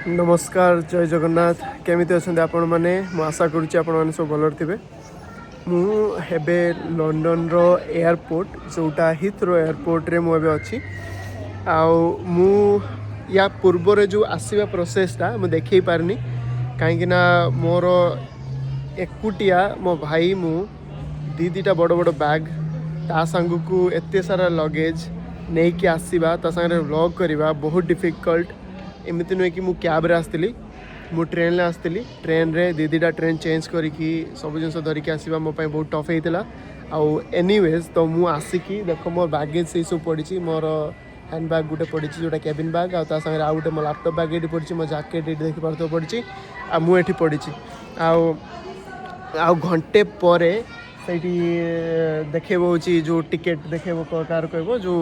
नमस्कार जय जगन्नाथ केमिति अच्छा आपण मैंने आशा करुच्ची आपण मैंने सब भलर थे मुझे लंडन रो एयरपोर्ट जोटा हिथ्रो एयरपोर्ट रे मुझे अच्छी मु या पूर्व जो आसवा प्रोसेसटा मुझे देखे पारनी कहीं मोर एकुटिया मो भाई मु दीटा बड़ बड़ बैग ता सांग को एते सारा लगेज नहीं कि आसवा ता सांगे व्लॉग करवा बहुत डिफिकल्ट एमती नुहे कि कैब रे आसती मु ट्रेन ले आसती ट्रेन रे दीटा ट्रेन चेंज करी सब जिन धरिकी आसवा मो बहुत टफ होता आउ एनीवेज तो मु आसिकी देख मोर बैगेज से सब पड़ी मोर हैंड बैग गोटे पड़ी जोटा केबिन बैग आगे आउ गोटे मो लैपटॉप बैग ये पड़ी मो जैकेट ये देखी पार्थ पड़ी मुझे पड़ी आउ घंटे पर देखेबो जो टिकेट देखेबो कार कहबो जो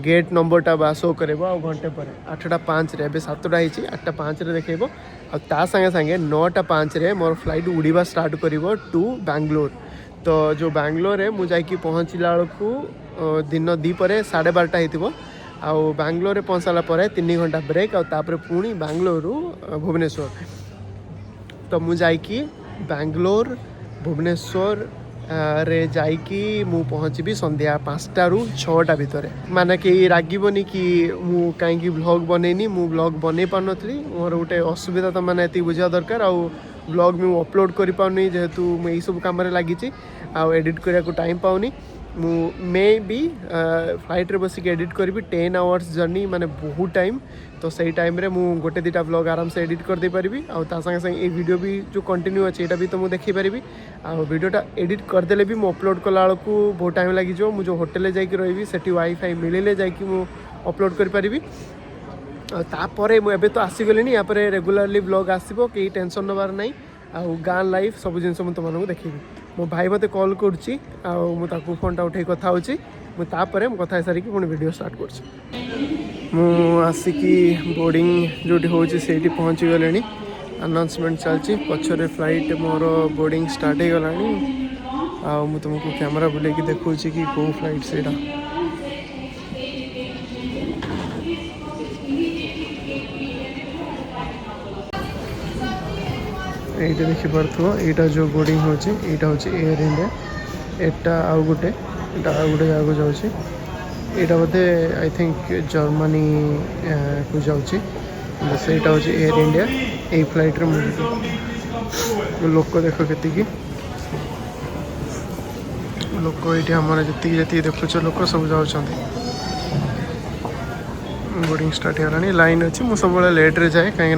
गेट नंबरटा बा शो करेबो आ घंटे पर 8:05 रे 7टा होती 8:05 रे देखेबो आ संगे संगे 9:05 रे मोर फ्लाइट उड़ीबा स्टार्ट करिवो टू बैंगलोर। तो जो बैंगलोर रे मु जाइकी पहुँचला बेलू दिन 12:30 होइतिबो आ बैंगलोर रे पहुँचला पर 3 घंटा ब्रेक आउे पुणी बैंगलोर भुवनेश्वर। तो मु जाइकी बैंगलोर भुवनेश्वर रे जाइकी मु पहुँची संध्या 5टा रू 6टा भितर माने कि रागिबनी कि मु कहीं व्लॉग बनैनी मु व्लॉग बनै पार नथली मोर गोटे असुविधा तो मैंने ये बुझा दरकार आउ व्लॉग में अपलोड कर पाउनी जेहेतु मु यही सब काम लगी आउ एडिट करने को टाइम पाउनी मु मे बी फ्लाइट रे बसिक एडिट करी 10 आवर्स जर्नी माने बहुत टाइम तो सही टाइम रे मु गोटे दीटा व्लॉग आराम से एडिट कर दे पारिबी आ ता संगे संगे ये वीडियो भी जो कंटिन्यू अच्छे ये भी तो मुझे देखी पारिबी आ वीडियोटा एडिट करदेले भी मु अपलोड कला बेलू बहुत टाइम लगी जो मुझे होटेल जाकि रही सेठी वाईफाई मिले जाकि मु अपलोड कर पारिबी तापर मुझे तो आसीगली या रेगुलारली व्लॉग आसो कहीं टेंशन नबार ना आउ गाँ लाइफ सब जिन तुमको देखी मो भाई मत कॉल करुच्ची आउ फोनटा उठे कथा मुझे कथा सारिकी पुणी वीडियो स्टार्ट कर आसिकी बोर्डिंग जो होची से पहुँची गले अनाउंसमेंट चलती पछरे फ्लाइट मोर बोर्डिंग स्टार्ट हो गला आ तुमको कैमरा बुले देखा कि कौ फ्लाइट से ये देखिपे यहाँ जो बोर्डिंग होची एयर इंडिया एटा आउ गोटे जगह जाऊँगी यहाँ बोधे आई थिंक जर्मनी को जाऊँगी सेटा हूँ एयर इंडिया यही फ्लाइट रे मुझे लोक देख के लोक ये आम जी देखुच लोक सब जाऊँच बोर्डिंग स्टार्ट हो लाइन अच्छी मुझे सब लेट रे जाए कहीं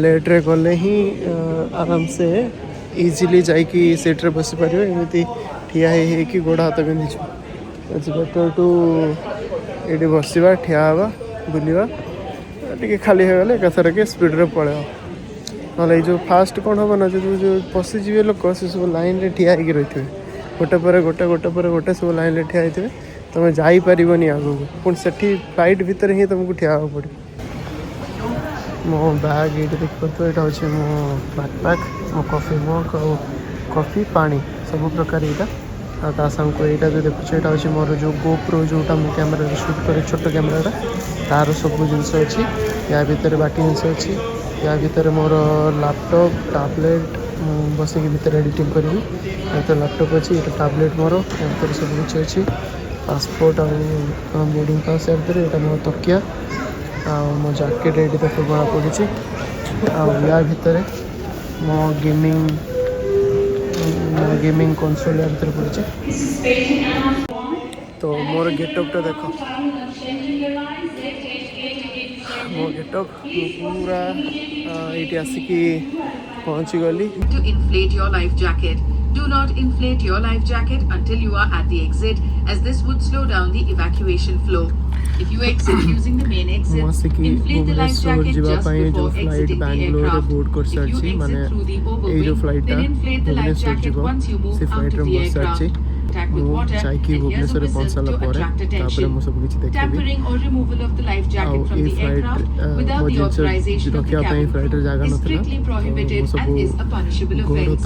लेट रे गले ही आराम से इजीली जाइकी सीट रे बसी पार एमती ठिया हो गोड़ हाथ बिंधुच इट्स बेटर टू ये बसवा ठिया हवा बुलवा टे खाली होगले एकाथर के स्पीड रे पड़े ना जो फास्ट कौन हम ना जो पशिजे लोक से सब लाइन रे ठिया हो रही थे गोटे पर गोटे गोटे पर गोटे सब लाइन रे ठिया होते तुम जापरि आगू पुणी से फ्लाइट भितर ही तुमको ठिया पड़े मो बैग ये देखिए यहाँ हूँ मो बैकपैक मो कॉफी मग और कॉफी पानी सब प्रकार यहाँ सांग को यहाँ जो देखुचे यहाँ हूँ मोर जो गोप्रो जोटा मुझे कैमेरा शूट करे छोट कैमेरा तार सब जिनस अच्छी या भितर बाकी जिनस अच्छी या भितर मोर लैपटॉप टैबलेट बसिक भितर एडिटिंग करी तो लैपटॉप अच्छी ये टैबलेट मोर यहाँ सब कुछ अच्छी पासपोर्ट और बोर्डिंग पास या भितर यहाँ मो तकिया मो जैकेट ये देख बड़ा पड़ी या भितर मो गेमिंग कंसोल या भितर पड़ी तो मोर गेटअपटा देख मो गेटअप पूरा ये आसिकी पहुँची गली To inflate your life jacket. Do not inflate your life jacket until you are at the exit, as this would slow down the evacuation flow. If you exit using the main exit, inflate the life jacket just before exiting the aircraft. If you exit through the overwing, then inflate the life jacket once you move out of the aircraft. Contact with water adheres to whistle to attract attention. Tampering or removal of the life jacket from the aircraft without the authorization of the cabin crew is strictly prohibited and is a punishable offence.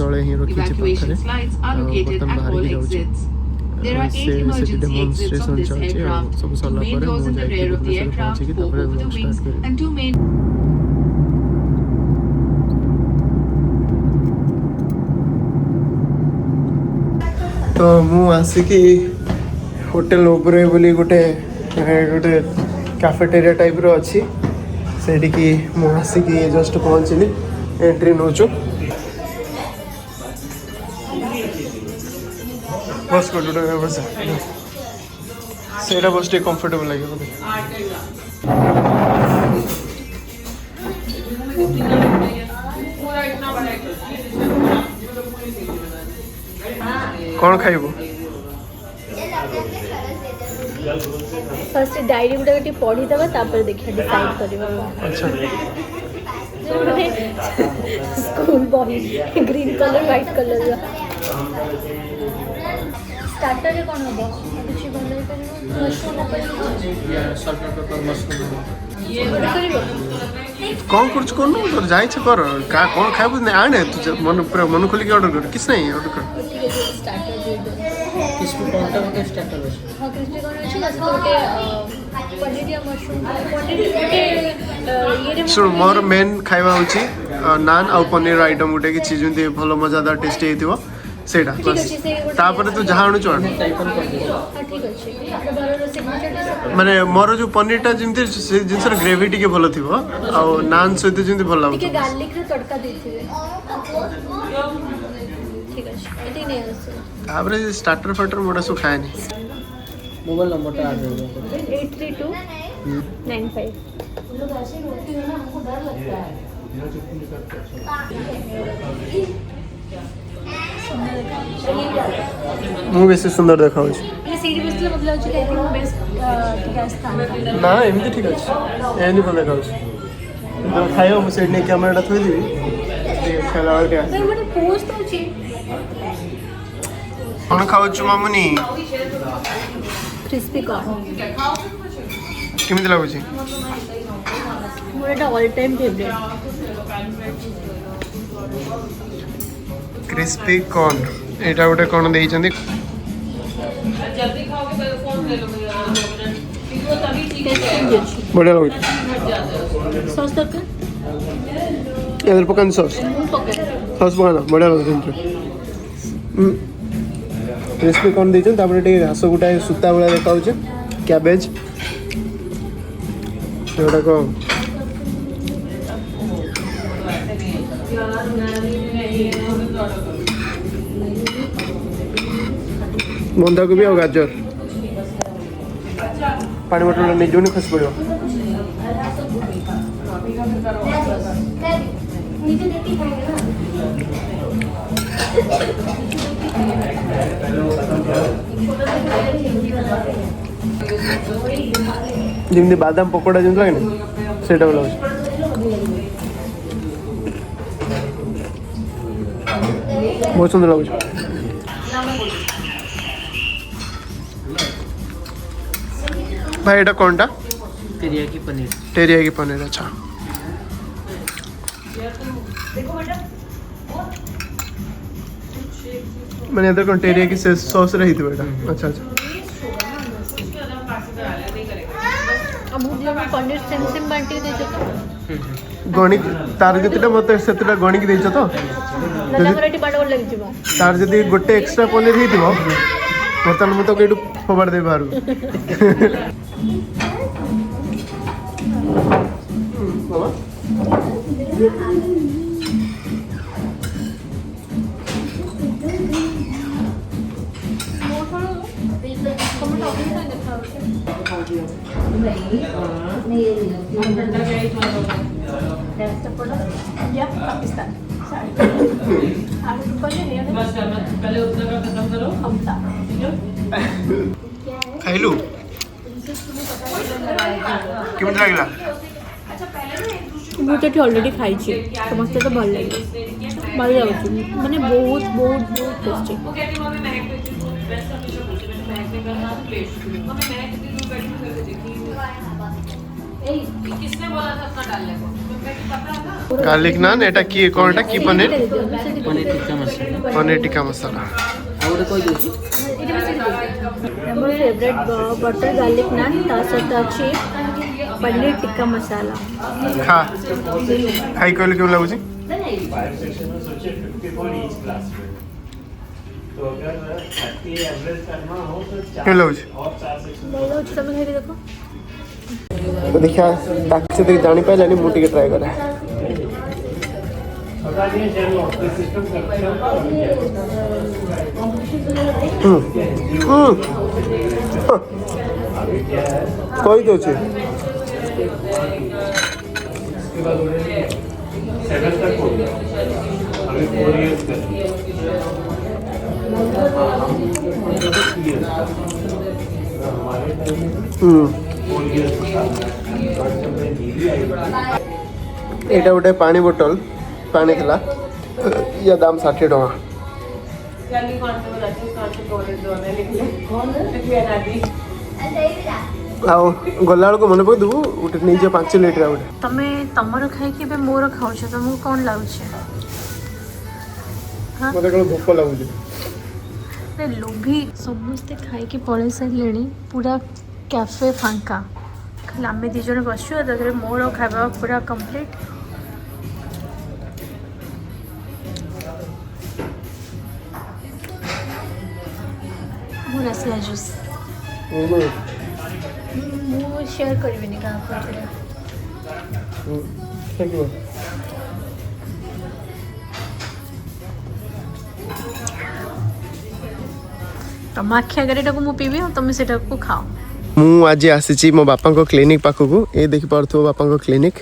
Evacuation slides are located at all exits. There are 8 emergency exits of this aircraft. 2 main doors in the rear of the aircraft, 4 over the wings, and 2 main तो मु आसिकी hotel उपरे बोली गोटे गोटे cafeteria type रो अच्छी सेठी की मु आसिकी just पहुँचली entry नौचु बस को बस सेटा बस टे कंफर्टेबल लगे बोले कौन खाइबो फर्स्ट डायरी गुटा गोटे पढ़ी दबा तापर देखिए डिसाइड करबा अच्छा school boy green colour white colour starter रे कोन होबो कुछ बनले करिवो मशरूम ऊपर सल्ट पेपर मशरूम ये करिवो कौन कुछ कर तो जाई छ कर का कौन खाइबो ने आने तू मन पूरा मन खोली के ऑर्डर कर किस नहीं ऑर्डर कर ठीक है स्टार्टर दे दो किसको काउंटर में स्टार्टर है हां क्रिस्पी कॉर्न अछि ना गोटे पनीर या मशरूम पनीर गोटे ये सुन मोर मेन खाइबा होची नान आ पनीर आइटम गुटे की चीज उंदी भलो मजादार टेस्टी हेतिबो सेटा बस तापर तू जहां अनु चोण टाइपन कर दे हां ठीक अछि आपन बारो सिग्नेचर डिश माने मोर जो पनीर टा जिंती से जिनसर ग्रेवी टिके भलो थिबो आ नान सहित जिंती भलो ठीक है लागो गार्लिक रे तड़का देथिबे ठीक अछि एती नै आसे तापर स्टार्टर फटर मोडा सु खाए नहीं मोबाइल नंबर टा आ जाएगा 83295 मु बेसी सुंदर देखाउ छी ये सीडी बसले मतलब अछि कि बेस्ट ठीक है स्थान ना एमती ठीक अछि एनी भलो देखाउ छी तो खाइयो मु सेड ने कैमरा थोई दिबी खेला और क्या सर मैंने पोस्ट तो छी कौन खाउ छु मामुनी क्रिस्पी कॉर्न केमिति लागु छी मोर एटा all time favourite crispy corn एटा गोटे कौन देई छथि बढ़िया लागु छी सॉस तक यार पकान सॉस सॉस पकाना बढ़िया लागु छी क्रिस्पी कॉर्न देई छन तापर टे घास गुटा सुता वाला देखाउ छ कैबेज एटा को बंधा कोबी और गाजर पानी बोतल नहीं जो नहीं खस पड़ो जिमती बादाम पकोड़ा जिन लगे सेटा वाला बहुत सुंदर लगे भाई एटा कोनटा टेरियाकी पनीर अच्छा मैंने इधर कौन टेरियाकी से सॉस रही थी बेटा अच्छा अच्छा अब मुझे पनीर सेम सेम बांटी दे तो गणिक तार जतिटा मते सेतटा गणिक देइछ तो लला वैरायटी बाड़ और लग जिवो तार जति गोटे एक्स्ट्रा पनीर हेतिबो बर्तन मु तो केटु फबाड़ दे बाहर खाइलु केमन लागला मुझे ऑलरेडी खाई छी समस्त तो भल लगे भल जाउची माने बहुत बहुत बहुत टेस्टी गार्लिक नान एटा की कोनटा की पनीर पनीर टिक्का मसाला पनीर टिक्का मसाला और कोई दोसी मोर फेवरेट बटर गार्लिक नान ता सहित अछि पनीर टिक्का मसाला खा खाई कहले केमन लागुची हेलो ତମେ ଖାଇକି ଦେଖ। तो देखा ताकि से जानी पाइलानी मु टिके ट्राई करे कही दे एटा गोटे पानी बोतल पानी थिला या दाम 60 टका आओ गला को मन पक देबू गोटे नहीं जे 5 लीटर गोटे ତମେ ତମର ଖାଇକି ଏବେ ମୋର ଖାଉଛ ତମକୁ କ'ଣ ଲାଗୁଛି? मते कोन भूख लागुची रे लोभी ସମସ୍ତେ ଖାଇକି ପଳେଇ ସାରିଲେଣି ପୁରା କ୍ୟାଫେ ଫାଙ୍କା ଖାଲି ଆମେ ଦୁଇ ଜଣ ବସିଛୁ ତାପରେ ମୋର ଖାଇବା ପୁରା କମ୍ପ୍ଲିଟ୍। ମୋର ଆସିଲା ଜୁସ୍ ମୁଁ ସେୟାର କରିବିନି କାହାକୁ ଏଥିରେ। थैंक यू ତମ ଆଖି ଆଗରେ ଏଟାକୁ ମୁଁ ପିଇବି ଆଉ ତମେ ସେଟାକୁ ଖାଅ। ମୁଁ ଆଜି ଆସିଛି ମୋ ବାପାଙ୍କ କ୍ଲିନିକ୍ ପାଖକୁ ଏ ଦେଖିପାରୁଥିବ ବାପାଙ୍କ କ୍ଲିନିକ୍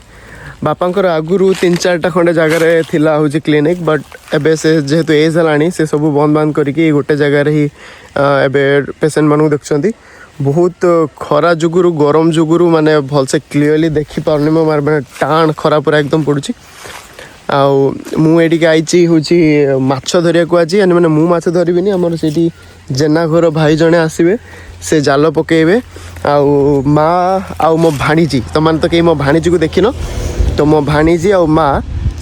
ବାପାଙ୍କର ଆଗରୁ 3-4ଟା ଖଣ୍ଡେ ଜାଗାରେ ଥିଲା ହେଉଛି କ୍ଲିନିକ୍ ବଟ୍ ଏବେ ସେ ଯେହେତୁ ଏଜ୍ ହେଲାଣି ସେ ସବୁ ବନ୍ଦ ବାନ୍ଦ କରିକି ଗୋଟେ ଜାଗାରେ ହିଁ ଏବେ ପେସେଣ୍ଟମାନଙ୍କୁ ଦେଖୁଛନ୍ତି। ବହୁତ ଖରା ଯୋଗୁରୁ ଗରମ ଯୋଗୁରୁ ମାନେ ଭଲସେ କ୍ଲିୟରଲି ଦେଖିପାରୁନି ମୋ ମାନେ ଟାଣ ଖରା ପୁରା ଏକଦମ ପଡ଼ୁଛି। ଆଉ ମୁଁ ଏଠିକି ଆଇଛି ହେଉଛି ମାଛ ଧରିବାକୁ ଆଜି ମାନେ ମୁଁ ମାଛ ଧରିବିନି ଆମର ସେଇଠି ଜେନା ଘର ଭାଇ ଜଣେ ଆସିବେ ସେ ଜାଲ ପକାଇବେ ଆଉ ମା ଆଉ ମୋ ଭାଣିଜୀ ତମାନେ ତ କେହି ମୋ ଭାଣିଜୀକୁ ଦେଖିନ ତ ମୋ ଭାଣିଜୀ ଆଉ ମା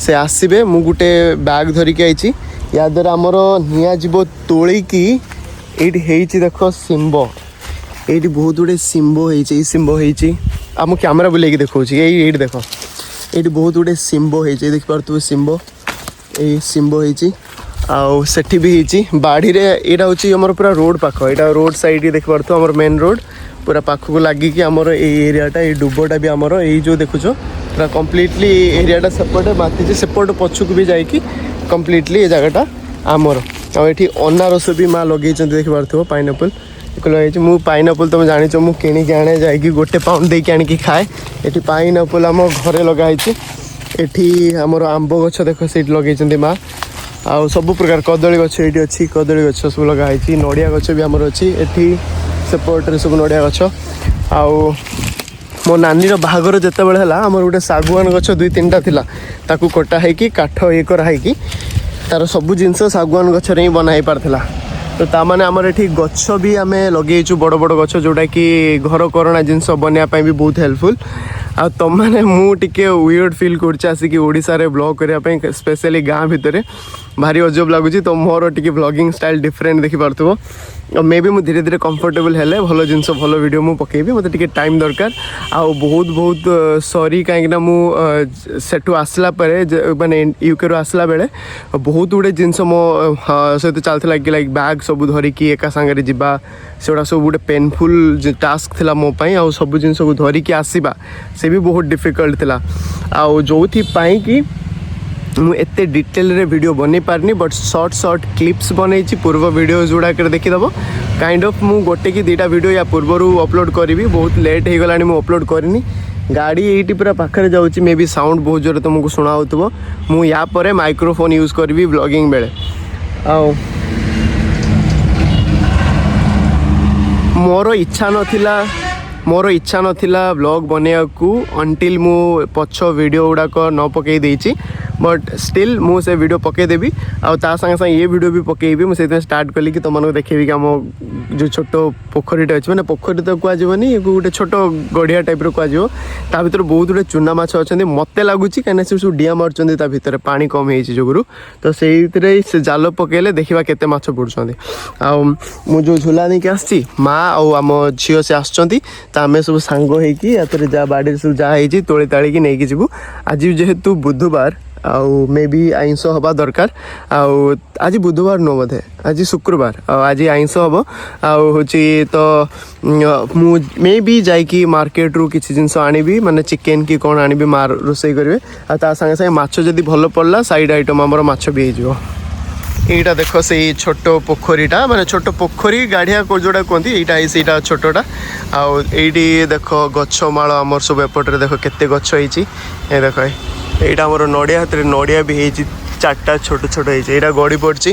ସେ ଆସିବେ। ମୁଁ ଗୋଟେ ବ୍ୟାଗ୍ ଧରିକି ଆଇଛି ୟା ଦ୍ୱାରା ଆମର ନିଆଯିବ ତୋଳିକି ଏଇଠି ହେଇଛି ଦେଖ ଶିମ୍ବ ଏଇଠି ବହୁତ ଗୁଡ଼ିଏ ଶିମ୍ବ ହେଇଛି ଏଇ ଶିମ୍ବ ହେଇଛି ଆମ କ୍ୟାମେରା ବୁଲେଇକି ଦେଖାଉଛି ଏଇଠି ଦେଖ ଏଇଠି ବହୁତ ଗୁଡ଼ିଏ ଶିମ୍ବ ହେଇଛି ଦେଖିପାରୁଥିବ ଶିମ୍ବ ଏଇ ଶିମ୍ବ ହେଇଛି ଆଉ ସେଠି ବି ହେଇଛି ବାଡ଼ିରେ ଏଇଟା ହେଉଛି ଆମର ପୁରା ରୋଡ଼ ପାଖ ଏଇଟା ରୋଡ଼ ସାଇଡ଼୍ ଦେଖିପାରୁଥିବ ଆମର ମେନ୍ ରୋଡ଼ ପୁରା ପାଖକୁ ଲାଗିକି ଆମର ଏଇ ଏରିଆଟା ଏଇ ଡୁବଟା ବି ଆମର ଏଇ ଯେଉଁ ଦେଖୁଛ ପୁରା କମ୍ପ୍ଲିଟଲି ଏରିଆଟା ସେପଟେ ମାତିଛି ସେପଟ ପଛକୁ ବି ଯାଇକି କମ୍ପ୍ଲିଟଲି ଏ ଜାଗାଟା ଆମର। ଆଉ ଏଠି ଅନାରସ ବି ମା ଲଗେଇଛନ୍ତି ଦେଖିପାରୁଥିବ ପାଇନାପଲ୍ ଲଗାଇଛି ମୁଁ ପାଇନାପଲ୍ ତୁମେ ଜାଣିଛ ମୁଁ କିଣିକି ଆଣେ ଯାଇକି 1 ପାଉଣ୍ଡ ଦେଇକି ଆଣିକି ଖାଏ। ଏଠି ପାଇନାପଲ୍ ଆମ ଘରେ ଲଗା ହେଇଛି ଏଠି ଆମର ଆମ୍ବ ଗଛ ଦେଖ ସେଇଠି ଲଗେଇଛନ୍ତି ମା ଆଉ ସବୁ ପ୍ରକାର କଦଳୀ ଗଛ ଏଇଠି ଅଛି କଦଳୀ ଗଛ ସବୁ ଲଗା ହେଇଛି ନଡ଼ିଆ ଗଛ ବି ଆମର ଅଛି ଏଠି ସେପଟରେ ସବୁ ନଡ଼ିଆ ଗଛ। ଆଉ ମୋ ନାନୀର ବାହାଘର ଯେତେବେଳେ ହେଲା ଆମର ଗୋଟେ ଶାଗୁଆନ ଗଛ 2-3ଟା ଥିଲା ତାକୁ କଟା ହେଇକି କାଠ ଇଏ କରାହେଇକି ତାର ସବୁ ଜିନିଷ ଶାଗୁଆନ ଗଛରେ ହିଁ ବନା ହେଇପାରିଥିଲା। ତ ତାମାନେ ଆମର ଏଠି ଗଛ ବି ଆମେ ଲଗେଇଛୁ ବଡ଼ ବଡ଼ ଗଛ ଯେଉଁଟାକି ଘର କରଣା ଜିନିଷ ବନେଇବା ପାଇଁ ବି ବହୁତ ହେଲ୍ପଫୁଲ୍। ଆଉ ତମାନେ ମୁଁ ଟିକେ ୱିୟର୍ଡ ଫିଲ୍ କରୁଛି ଆସିକି ଓଡ଼ିଶାରେ ବ୍ଲଗ୍ କରିବା ପାଇଁ ସ୍ପେଶାଲି ଗାଁ ଭିତରେ ଭାରି ଅଜବ ଲାଗୁଛି ତ ମୋର ଟିକେ ବ୍ଲଗିଂ ଷ୍ଟାଇଲ୍ ଡିଫରେଣ୍ଟ ଦେଖିପାରୁଥିବ। ମେ ବି ମୁଁ ଧୀରେ ଧୀରେ କମ୍ଫର୍ଟେବଲ୍ ହେଲେ ଭଲ ଜିନିଷ ଭଲ ଭିଡ଼ିଓ ମୁଁ ପକାଇବି ମୋତେ ଟିକେ ଟାଇମ୍ ଦରକାର। ଆଉ ବହୁତ ସରି କାହିଁକିନା ମୁଁ ସେଠୁ ଆସିଲା ପରେ ମାନେ ୟୁକେରୁ ଆସିଲା ବେଳେ ବହୁତ ଗୁଡ଼ିଏ ଜିନିଷ ମୋ ସହିତ ଚାଲିଥିଲା କି ଲାଇକ୍ ବ୍ୟାଗ୍ ସବୁ ଧରିକି ଏକା ସାଙ୍ଗରେ ଯିବା ସେଗୁଡ଼ା ସବୁ ଗୋଟେ ପେନଫୁଲ୍ ଟାସ୍କ ଥିଲା ମୋ ପାଇଁ ଆଉ ସବୁ ଜିନିଷକୁ ଧରିକି ଆସିବା ସେ ବି ବହୁତ ଡିଫିକଲ୍ଟ ଥିଲା। ଆଉ ଯେଉଁଥିପାଇଁ କି ମୁଁ ଏତେ ଡିଟେଲରେ ଭିଡ଼ିଓ ବନେଇ ପାରିନି ବଟ୍ ସର୍ଟ କ୍ଲିପ୍ସ ବନେଇଛି ପୂର୍ବ ଭିଡ଼ିଓ ଗୁଡ଼ାକରେ ଦେଖିଦେବ କାଇଣ୍ଡ ଅଫ୍ ମୁଁ 1 କି 2ଟା ଭିଡ଼ିଓ ୟା ପୂର୍ବରୁ ଅପଲୋଡ଼ କରିବି ବହୁତ ଲେଟ୍ ହେଇଗଲାଣି ମୁଁ ଅପଲୋଡ଼ କରିନି। ଗାଡ଼ି ଏଇଠି ପୁରା ପାଖରେ ଯାଉଛି ମେ ବି ସାଉଣ୍ଡ ବହୁତ ଜୋରେ ତୁମକୁ ଶୁଣା ହେଉଥିବ ମୁଁ ୟା ପରେ ମାଇକ୍ରୋଫୋନ୍ ୟୁଜ୍ କରିବି ବ୍ଲଗିଂ ବେଳେ। ଆଉ ମୋର ଇଚ୍ଛା ନଥିଲା ବ୍ଲଗ୍ ବନେଇବାକୁ ଅନ୍ଟିଲ୍ ମୁଁ ପଛ ଭିଡ଼ିଓ ଗୁଡ଼ାକ ନ ପକାଇ ଦେଇଛି ବଟ୍ ଷ୍ଟିଲ୍ ମୁଁ ସେ ଭିଡ଼ିଓ ପକାଇଦେବି ଆଉ ତା ସାଙ୍ଗେ ସାଙ୍ଗେ ଏ ଭିଡ଼ିଓ ବି ପକାଇବି। ମୁଁ ସେଇଥିପାଇଁ ଷ୍ଟାର୍ଟ କଲି କି ତୁମମାନଙ୍କୁ ଦେଖେଇବି କି ଆମ ଯେଉଁ ଛୋଟ ପୋଖରୀଟା ଅଛି ମାନେ ପୋଖରୀ ତ କୁହାଯିବନି ଗୋଟେ ଛୋଟ ଗଡ଼ିଆ ଟାଇପ୍ର କୁହାଯିବ ତା ଭିତରେ ବହୁତ ଗୁଡ଼ିଏ ଚୁନା ମାଛ ଅଛନ୍ତି ମୋତେ ଲାଗୁଛି କାହିଁକିନା ସେ ସବୁ ଡିଆ ମାରୁଛନ୍ତି ତା ଭିତରେ ପାଣି କମ୍ ହେଇଛି ଯୋଗୁରୁ ତ ସେଇଥିରେ ସେ ଜାଲ ପକାଇଲେ ଦେଖିବା କେତେ ମାଛ ପଡ଼ୁଛନ୍ତି। ଆଉ ମୁଁ ଯେଉଁ ଝୁଲା ନେଇକି ଆସିଛି ମା ଆଉ ଆମ ଝିଅ ସେ ଆସୁଛନ୍ତି ତ ଆମେ ସବୁ ସାଙ୍ଗ ହେଇକି ଏଥିରେ ଯାହା ବାଡ଼ିରେ ସବୁ ଯାହା ହେଇଛି ତୋଳି ତାଳିକି ନେଇକି ଯିବୁ। ଆଜି ଯେହେତୁ ବୁଧବାର आउ मे बी आइंस हवा दरकार आज बुधवार नो बोधे आज शुक्रवार आज आइंस हम आउ तो मु मे बी जाइकी मार्केट रू किसी जिनस आनिबी माने चिकेन की कौन आनिबी मार रोसई करेंगे आ ता संगे संगे माछ जदि भल पड़ला साइड आइटम आमर माछ भी हो এইটা দেখ সেই ছোট পোখরীটা মানে ছোট পোখরী গাড়িয়া जोड़ा कहते यहाँ ସେଇটা छोटटा आउ এইটি দেখ গছমাଳ আমার सब एपटे देख केते गछ होइची ए देख এইটা আমার নড়িয়া হাতরে নড়িয়া भी होइची चारटा छोट छोट होइची এইটা गड़ी पड़ची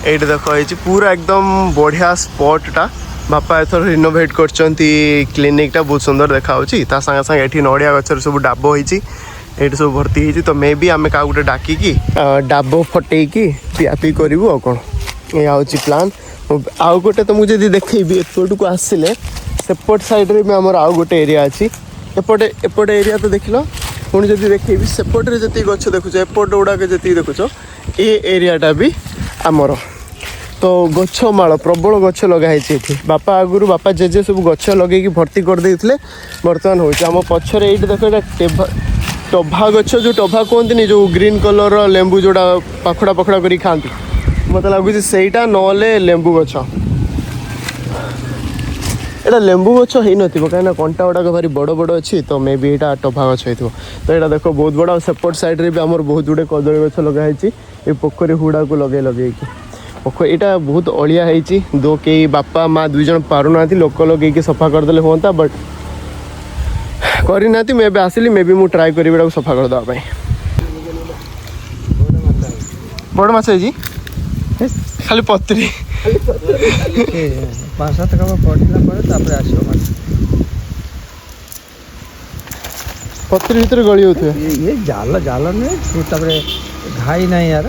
এইটা देख होइची पूरा एकदम बढ़िया स्पॉटटा बापा एथर रिनोवेट करचंती क्लिनिकटा बहुत सुंदर देखा होची ता संगे संगे एठी नड़िया गछर सब डाब होइची ये सब भर्ती होती तो मे भी आम क्या गोटे डाकिकी डाब फटेकी पियापी करूँ आ कौन ये प्लान आउ गोटे तो मुझे देखी एपट को आसिले सेपट साइड रे भी आमर आउ गोटे एरिया अच्छी एपटे एपटे एरिया तो देख लो पुणी जब देखी सेपटे जी गच देखुच एपट गुड़ाक जी देखुच ये एरियाटा भी आमर तो गछमाଳ प्रबल गछ लगाई बापा आगुरी बापा जेजे सब गछ लगे भर्ती करदे बर्तमान हो पछरे ये देख टभा गछ जो टभा कहते जो ग्रीन कलर लेंबू जोड़ा पाखड़ा पाखड़ा कर खाती मत लगुच सहीटा नले लेंबू गछ एटा लेंबू गछ हो न कहीं कंटा गुड़ाक भारी बड़ बड़ अच्छी तो मे बी यहाँ टभा गछ हो तो यहाँ देख बहुत बड़ा सेपट साइड रे भी आमर बहुत गुड़े कदली गछ लगाई ये पोखरी हुड़ा को लगे लगे पोखरी यहाँ बहुत अलिया होती दो कई बापा माँ दुई जन पारुना लोक लगे सफा करदे हाँ बट करना मैं भी आसिली मे भी मुझे ट्राए करी सफा करदेवाई बड़ माछ है खाली पत्री 5-7 कप पड़ला पत्री भीतर गली होते ये जाल जाल नहीं घाई नहीं यार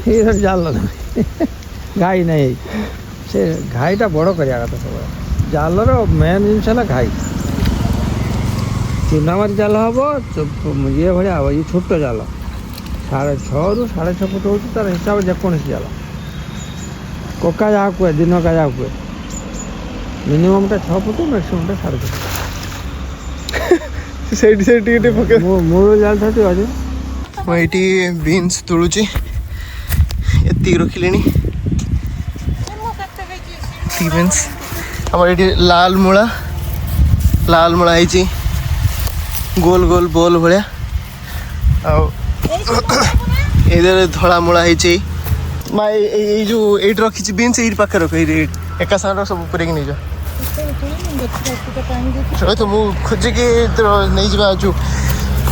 ये जाल नहीं घाई नहीं से घाईटा बड़ करा कथा सब जालर मेन जिन घाई चुनामारी जाल हम ये भाया हम ये छोट जाल 6.5 ରୁ 6.5 फुट हो तार हिसाब जेकोसी जाल कोका जहाँ कहे दिन का जहाँ कहे मिनिममटा 6 फुट मैक्सीममटा 6.5 फुट मूल जाल था आज मुझे बीन्स तुलुची ये रखिले बीन्स हमारे ये लाल मूला है गोल गोल बॉल भाया इधर धड़ा मूला है जो ये रखी बीन्स ये पाखे रख एका सागर सब पूरे नहीं जा रही मुझे खोजिकी नहीं जा जो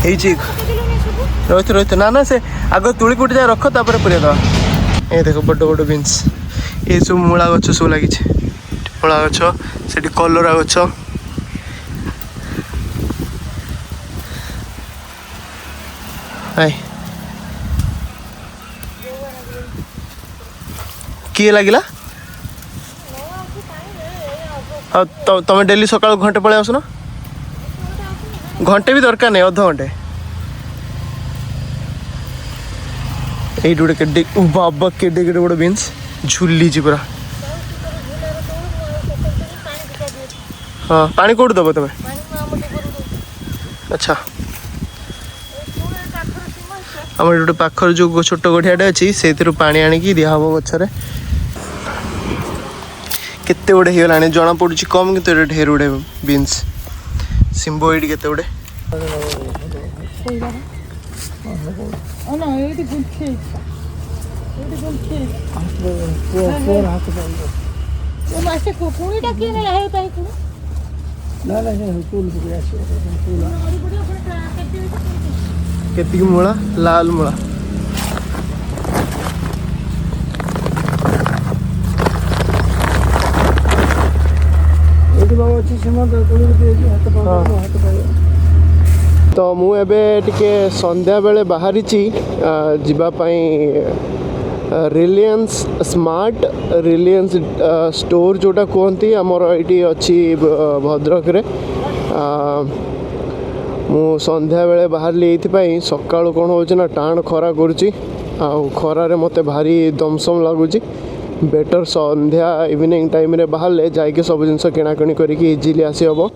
रही रही ना से आग तुली पुटी जाए रख तापर पूरे दवा ये देख बड़ बड़ बीन्स ये सब मूला गच सब लगी मूला गच से कलरा गच किए लगिला तुम डेली सकाल घंटे पलि आसुन घंटे भी दरकार नहीं अध घंटे ये गोटे केडे बाबा केडे केडे बड़ बीन्स झुली पूरा हाँ पानी कौट दब तुम अच्छा आम गोटे पाखर जो छोट गढ़ियाटे अच्छी से पानी आणिकी दिहब गचर केते गुड़े होगा जना पड़ू कम कि ढेर गुड़े बीन्स सिंबो ये केते गुड़े केती मूला लाल मूला तो मुझे संध्या बेले बाहरी जावाई रिलायंस स्मार्ट रिलायंस स्टोर जोटा कहती आमर ये अच्छी भद्रक रे मु संध्या बेले बाहर ये सका कौन हो टाण खरा करुच्ची खरारे मत भारी दमसम लगुच बेटर संध्या इवनिंग टाइम रे बाहर ले जाके सब जिन किणाकिणी करके इजिली आसी हम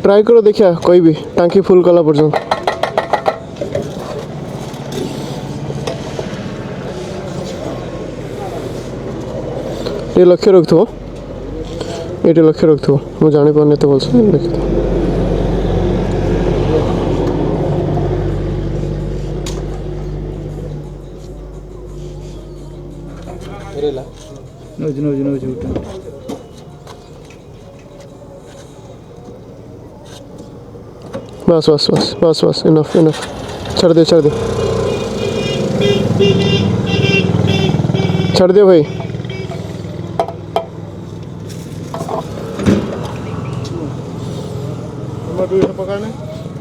ट्राई करो देखिया कोई भी टांकी फुल कला पर्यंत ये लक्ष्य रखो ये लक्ष्य रखो मुझे जानी पाने तो भलसे देखी बस बस बस बस बस इनफ इनफ छड़ दे छड़ दे छड़ दे भाई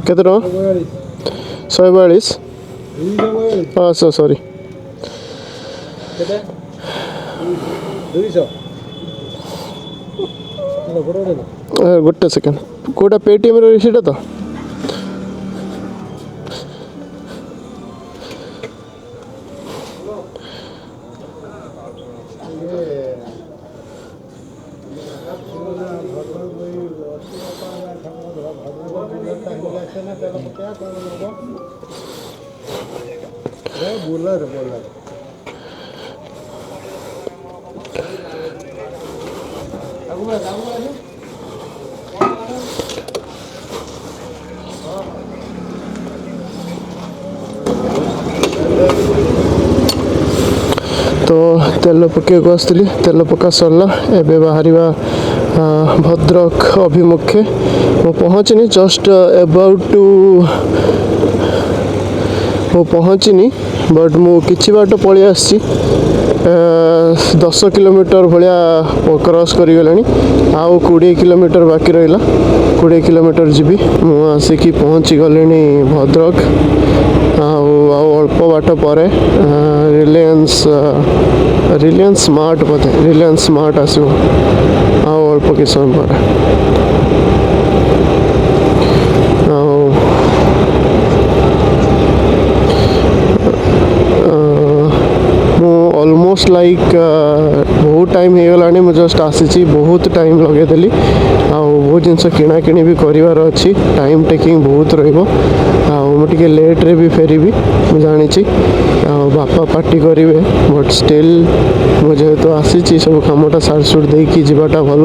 केते टका 142 हाँ सॉरी गोटे सेकेंड कोटा पेटीएम सीटा तो तो तेल पकेक आसली तेल पका सरला एबे बाहरिबा भद्रक अभिमुखे वो पहुँचनी जस्ट अबाउट टू वो पहुँचनी बट मु किछि बाट पळि आसी 10 किलोमीटर भाया क्रॉस करी गलानी आउ 20 किलोमीटर बाकी रहिला 20 किलोमीटर जीवी मु आसिकी पहुँची गले भद्रक अल्प बाट पर रिलायंस स्मार्ट बोधे रिलायंस स्मार्ट आसो अल्प कि समय पर ऑलमोस्ट लाइक बहुत टाइम हो गलानी मुझे जस्ट आसी बहुत टाइम लगेदेली बहुत जिनस किना किणी भी करार अच्छी टाइम टेकिंग बहुत रुके लेट्रे भी फेरबी मुझे जानी बापा पार्टी करेंगे बट स्टिल मुझे तो आसी सब कमटा सार्ट सुट देकी जीवाटा भल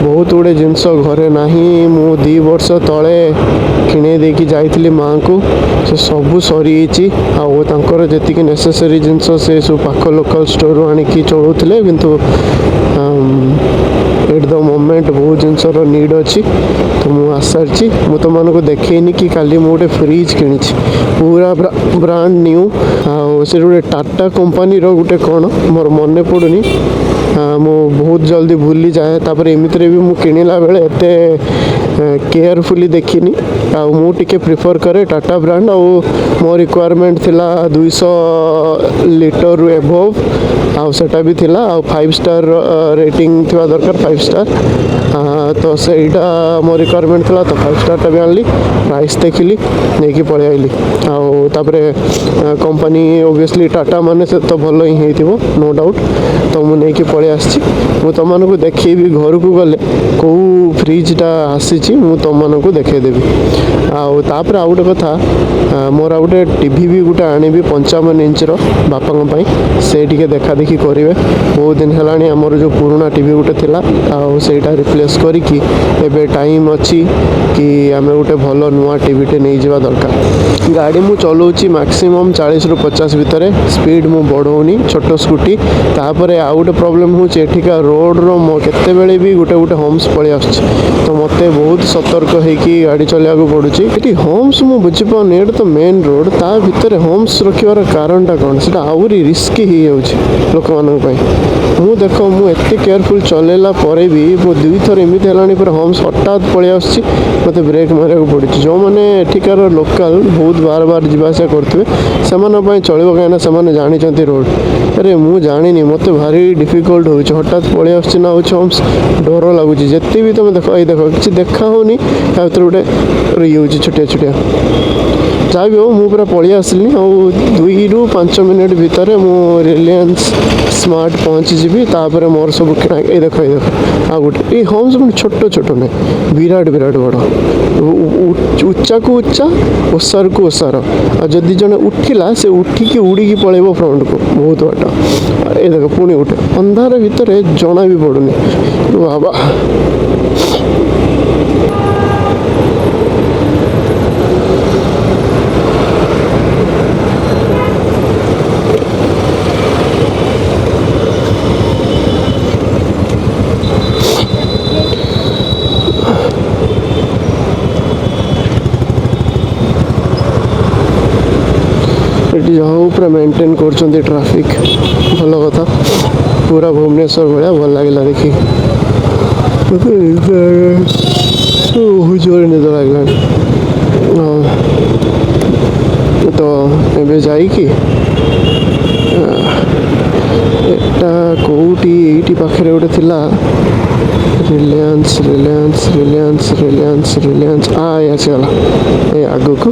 बहुत गुड़े जिनस घरे ना मु 2 वर्ष तले किणे देकी जाइली माँ को से सबू सरी जी नेसेसरी जिनस से सब पाख लोकल स्टोर आणिकी चलुले किंतु एट द मोमेंट बहुत जिनसर नीड अच्छी तो मुझे आसारी मुझे तुमको देखनी कि काली मुझे फ्रिज किणी पूरा ब्रांड न्यू से गोटे टाटा कंपनी गोटे कौन मोर मन पड़ूनी मु बहुत जल्दी भूली जाए तापर एमती भी मुझे किणला बेले एत केयरफुली देखनी मुझे प्रिफर करे टाटा ब्रांड मो रिक्वायरमेंट थिला 200 लीटर एभव आटा भी थिला 5 स्टार रेटिंग थी दरकार 5 स्टार तो सहीटा मो रिक्वायरमेंट थिला तो 5 स्टार भी आनली प्राइस देखिली नहीं पलि आइली आउे कंपनी ओबियसली टाटा माने से तो भल ही हो नो डाउट तो मुझे पलि आसी तुमको देखी घर को गले कौ फ्रिजटा आसी तुमको देखदेवी आउे आउ गोटे कथा मोर आ गोटे टीवी भी गोटे आनी 55 इंचर बापा से देखा देखी करेंगे बहुत दिन है आमर जो पुराना टीवी गोटे थिला सेटा रिप्लेस करिकी एबे टाइम अच्छी कि आम गोटे भल नुआ टीवीटे नहीं जावा दरकार गाड़ी मु चलाऊँगी मैक्सिमम 40 ରୁ 50 भितर स्पीड मु बढ़ौनी छोट स्कूटी तापर आउ गोटे प्रोब्लेम होगा रोड रो केते भी गोटे गोटे होम्स पलि आस तो मत बहुत बहुत सतर्क होगी गाड़ी चलैया पड़ुची ये होम्स मु बुझीपानी ये तो मेन रोड ता भितर होम्स रखार कारणटा कौन से आहरी रिस्की हो लोक मु देख मुझे केयरफुल चलैला भी वो 2 थर एमती है पूरा होम्स हठात पलि आस मत ब्रेक मारे पड़े जो मैंने एठिकार लोकल बहुत बार बार जावास करुवे से चलो कहीं जानते रोड अरे मु जानी मत भारी डिफिकल्ट हो हठात पलि आना होम्स डर लगुच जिते भी तुम देख किसी देखा होनी गोटे ये छोटिया छोटिया जहाँ भी हो मु पूरा पलि आसली आ 2 ରୁ 5 मिनट भितर मु रिलायंस स्मार्ट पहुँचीजी तापर मोर सब किना ये देख आ गोटे ये होम्स छोट छोट ना विराट विराट बड़ उच्चा को उच्चा ओसार को ओसार आदि जन उठिला से उठिकी उड़ीकी पलैब फ्रंट को बहुत बाट ये देख पुणी उठे अंधार भितर जना भी पड़ुनी बाबा जहाँ पूरा मेंटेन कर ट्रैफिक भल कथा पूरा भुवनेश्वर भाया भल लगे देखी जोर निद लगे तो एबे जाइकी एटा कोटी एटी पाखे गोटे थिला रिलायंस रिलायंस रिलायंस रिलायंस रिलायंस आसीगला ए आगु को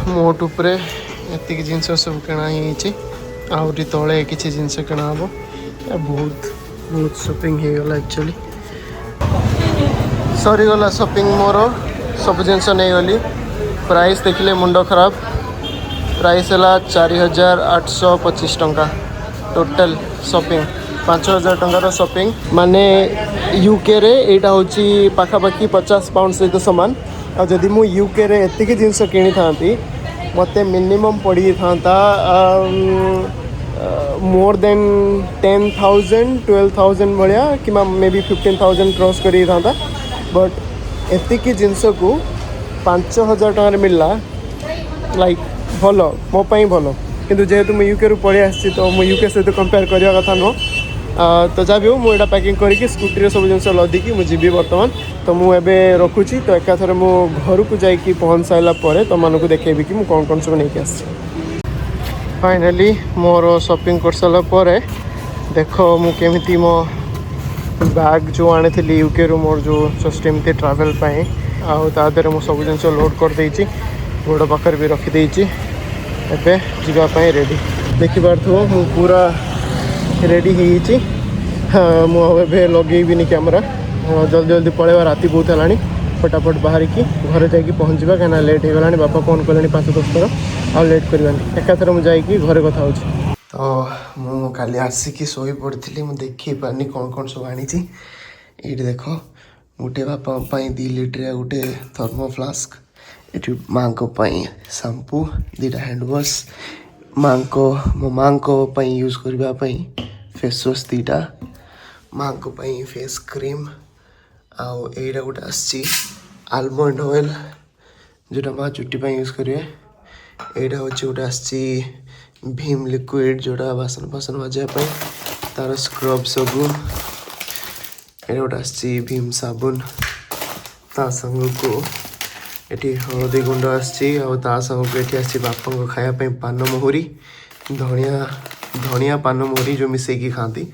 मोट उपरे एतिक जिनस सब किणाई आहरी तले किसी जिनस किणा हम बहुत बहुत शॉपिंग हो गला एक्चुअली सरीगला शॉपिंग मोर सब जिनस नहीं गली प्राइस देखिले मुंड खराब प्राइस है 4825 टंका टोटल शॉपिंग 5000 टंकार शॉपिंग माने यूके रे एटा होची पाखापाखी 50 पाउंड सहित सामान आ जदि मु यूके रे एतिक जिनस किनी थांती मते मिनिमम पड़ी था मोर देन 10,000 12,000 भाया कि मे बी 15,000 क्रॉस कर था बट एतिकी जिनस को 5,000 टकर मिलला लाइक भल मो भल किंतु जेहेतु मुझे यूके पलि आसी तो मु यूके सहित कंपेयर करवा कथा नुह तो जहाँ भी हो मुझे पैकिंग करके स्कूटी सब जिन लदिकी मुझे बर्तमान तो मुझे रखुची तो एकाथर मो घर को जाकि पहुँच सारापर तुम मानक देखेबी कि कौन कौन सब नहीं आस फाइनाली मोर शॉपिंग कर सारापर देख मुझे मो बैग जो आनी थी यूके रू मोर जो जस्ट एमती ट्रावेल आदर मुझे सब जिन लोड कर देची गोड़ पाखे भी रखीदे एवं जावाई रेडी देखिपार मु पूरा रेडी होती मुझे लगेबी कैमेरा जल्दी जल्दी पलैबा राति बहुत है फटाफट बाहर की घर जाकि पहुँचा कहीं लेट हो गला बापा फोन कले 5-10 थर आ लेट करवानी एकाथर मुझे घर कथा हो तो मुझे आसिकी शोई पड़ी मुझे देखी पारनी कौन कौन सब आनी ये देख गोटे बापा 2 लीटर गोटे थर्मो फ्लास्क ये माँ को शैम्पू 2टा हैंड वॉश माँ को मो माँ को यूज करने फेस वॉश 2टा माँ को फेस क्रीम आउ एटा गोटे आसी आलमंड ऑयल जोटा माँ चुट्टी यूज करेंगे एटा हूँ गोटे आसी भीम लिक्विड जोटा बासन बासन मजापी तार स्क्रब सबू ये गोटे आसी भीम साबुन ता संग को ये हलदी गुंड आसंग को ये बापा को खायापी पान मोहरी धनिया धनिया पान मोहरी जो मिसेकी खाती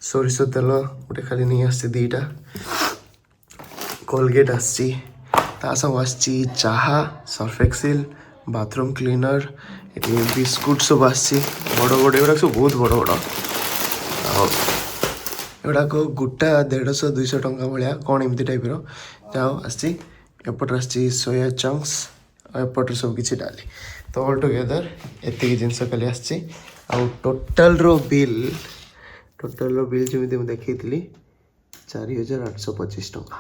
सोरिष तेल गोटे खाली नहीं आसी 2टा कोलगेट आसी चाहा सर्फ एक्सेल बाथरूम क्लीनर ये बिस्कुट सब आसी बड़ बड़ एगुड़ा सब बहुत बड़ बड़ एगुड़ाक गोटा 150-200 टंका भाया कौन एमती टाइप्र जाओ आसपटर सोया चंक्स एपटर सब किसी डाली तो ऑल टुगेदर एति जिनस खाली आसी टोटाल बिल जमी देखी 4825 टंका